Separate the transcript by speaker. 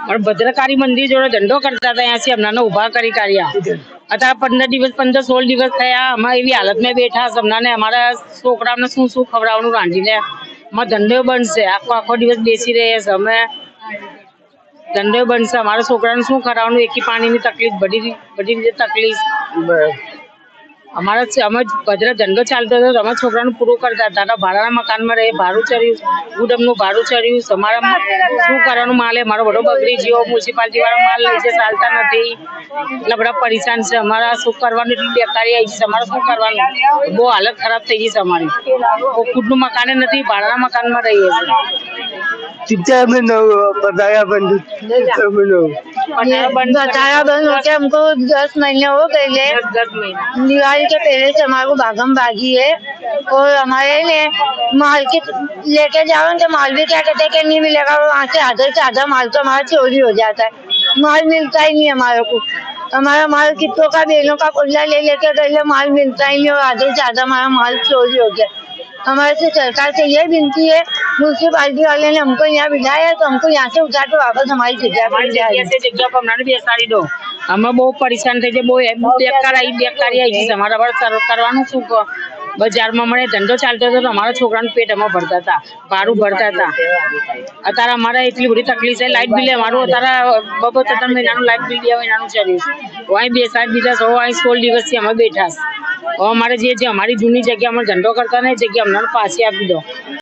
Speaker 1: પણ ભદ્રકાળી મંદિર જોડે ધંધો કરતા હતા, ત્યાંથી અમને ઉભા કરી કાઢ્યા. અત્યારે 15 દિવસ 15-16 દિવસ થયા, અમે એવી હાલતમાં બેઠા. અમને અમારા છોકરાઓને શું શું ખવડાવવાનું રાંધીને અમારો ધંધો બનશે. આખો દિવસ બેસી રહીએ છીએ અમે, ધંધો બનશે. અમારા છોકરાને શું કરાવવાનું, એકી પાણીની તકલીફ, બધી રીતે તકલીફ. અમે ભદ્ર ધંધો ચાલતો હતો, અમારા છોકરાનું પૂરું કરતા હતા. ભાડાના મકાનમાં રહે, ભાડું ચડ્યું, ગુડમનું ભાડું ચડ્યું. અમારા શું કરવાનું, માલ મારો બધો બગડી ગયો. મ્યુનિસિપાલિટી વાળા માલ લઈ છે, ચાલતા નથી, એટલે બધા પરેશાન છે. અમારા શું કરવાનું, એટલી બેકારી આવી છે. અમારે શું કરવાનું, બહુ હાલત ખરાબ થઈ ગઈ છે અમારી. ખુદનું મકાન નથી, ભાડાના મકાનમાં રહીએ છીએ.
Speaker 2: बताया बंद हमको 10 महीने हो गए हैं।
Speaker 1: 10 महीना
Speaker 2: दिवाली के पहले से हमारे को भागम भागी है और हमारे लिए माल के लेके जाओ तो माल भी क्या कहते हैं कि नहीं मिलेगा, वहाँ से आधा माल तो हमारा चोरी हो जाता है, माल मिलता ही नहीं हमारे को। हमारा माल कितनों का बेलों का कुल्ला ले लेके गए, माल मिलता ही नहीं और आधे से आधा हमारा माल चोरी हो गया। हमारे से सरकार से ये विनती है, म्यूनसिपालिटी वाले ने हमको यहाँ बिठाया है तो हमको यहाँ से उठा के वापस हमारी जगह पर
Speaker 1: બેસાડી દો. અમે બહુ પરેશાન થઈ જાય, બહુ બેકારી આવી છે. અમારા કરવાનું શું, બજારમાં મને ધંધો ચાલતો હતો, અમારા છોકરાનું પેટ અમે ભરતા હતા, ભાડું ભરતા હતા. અત્યારે અમારે એટલી બધી તકલીફ છે. લાઇટ બિલ અમારું અત્યારે 2-3 મહિનાનું લાઇટ બિલ 2 મહિનાનું ચડ્યું. અહીં બેસાડી દીધા છો, અહીં 16 દિવસથી અમે બેઠા. હવે અમારે જે અમારી જૂની જગ્યા અમે ધંધો કરતા ને, જગ્યા અમને પાછી આપી દો.